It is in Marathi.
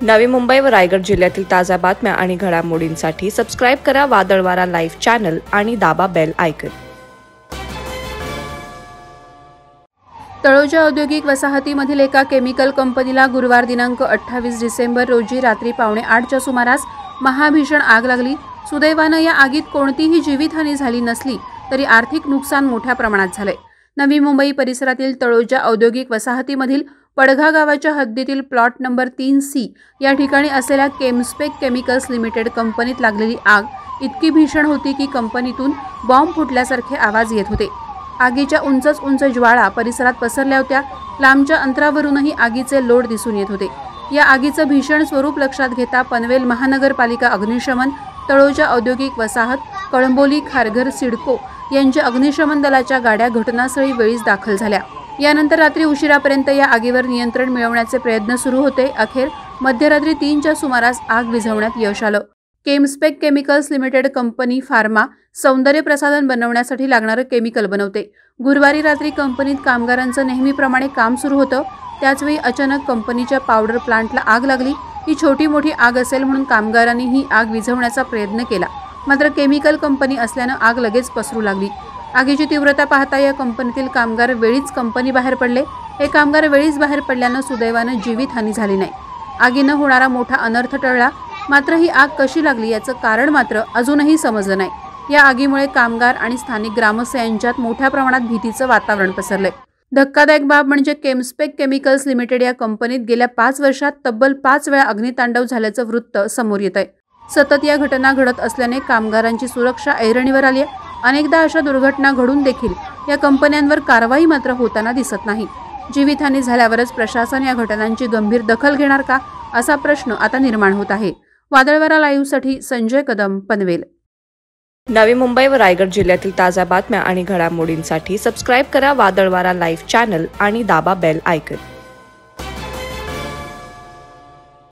नवी मुंबई व रायगड जिल्ह्यातील ताज्या बातम्या आणि घडामोडींसाठी सबस्क्राइब करा वादळवारा लाईव्ह चॅनल आणि दाबा बेल आयकॉन। तळोजा औद्योगिक वसाहतीमधील एका केमिकल कंपनीला गुरुवार दिनांक 28 डिसेंबर रोजी रात्री 7:45च्या सुमारास महाभीषण आग लागली। सुदैवाने या आगीत कोणतीही जीवितहानी झाली नसली तरी आर्थिक नुकसान मोठ्या प्रमाणात झाले। नवी मुंबई परिसरातील तळोजा औद्योगिक वसाहतीमधील पडघा गावाच्या हद्दीतील प्लॉट नंबर 3C या ठिकाणी असलेल्या केमस्पेक केमिकल्स लिमिटेड कंपनीत लागलेली आग इतकी भीषण होती की कंपनीतून बॉम्ब फुटल्यासारखे आवाज येत होते। आगीच्या उंच ज्वाळा परिसरात पसरल्या होत्या। लांबच्या अंतरावरूनही आगीचे लोट दिसून येत होते। या आगीचं भीषण स्वरूप लक्षात घेता पनवेल महानगरपालिका अग्निशमन, तळोजा औद्योगिक वसाहत, कळंबोली, खारघर, सिडको यांच्या अग्निशमन दलाच्या गाड्या घटनास्थळी वेळीच दाखल झाल्या। यानंतर रात्री उशिरापर्यंत या आगीवर नियंत्रण मिळवण्याचे प्रयत्न सुरू होते। अखेर मध्यरात्री 3च्या सुमारास आग विझवण्यात यश आलं। केमस्पेक केमिकल्स लिमिटेड कंपनी फार्मा सौंदर्य प्रसाधन बनवण्यासाठी लागणारं केमिकल बनवते। गुरुवारी रात्री कंपनीत कामगारांचं नेहमीप्रमाणे काम सुरू होतं। त्याचवेळी अचानक कंपनीच्या पावडर प्लांटला आग लागली। ही छोटी मोठी आग असेल म्हणून कामगारांनी ही आग विझवण्याचा प्रयत्न केला, मात्र केमिकल कंपनी असल्यानं आग लगेच पसरू लागली। आगीची तीव्रता पाहता या कंपनीतील कामगार वेळीच कंपनी बाहेर पडले। हे कामगार वेळीच बाहेर पडल्यानं सुदैवानं जीवितहानी झाली नाही। आगीनं होणारा मोठा अनर्थ टळला, मात्र ही आग कशी लागली याचं कारण मात्र अजूनही समजलं नाही। या आगीमुळे कामगार आणि स्थानिक ग्रामस्थ यांच्यात मोठ्या प्रमाणात भीतीचं वातावरण पसरलंय। धक्कादायक बाब म्हणजे केमस्पेक केमिकल्स लिमिटेड या कंपनीत गेल्या 5 वर्षात तब्बल 5 वेळा अग्नितांडव झाल्याचं वृत्त समोर येत आहे। सतत या घटना घडत असल्याने कामगारांची सुरक्षा ऐरणीवर आली आहे। अनेकदा अशा दुर्घटना घडून देखील या कंपन्यांवर कारवाई मात्र होताना दिसत नाही। जीवितहानी झाल्यावरच प्रशासन या घटनांची गंभीर दखल घेणार का, असा प्रश्न आता निर्माण होत आहे। वादळवारा लाईव्हसाठी संजय कदम, पनवेल। नवी मुंबई व रायगड जिल्ह्यातील ताज्या बातम्या आणि घडामोडींसाठी सबस्क्राइब करा वादळवारा लाईव्ह चॅनल आणि दाबा बेल आयकॉन।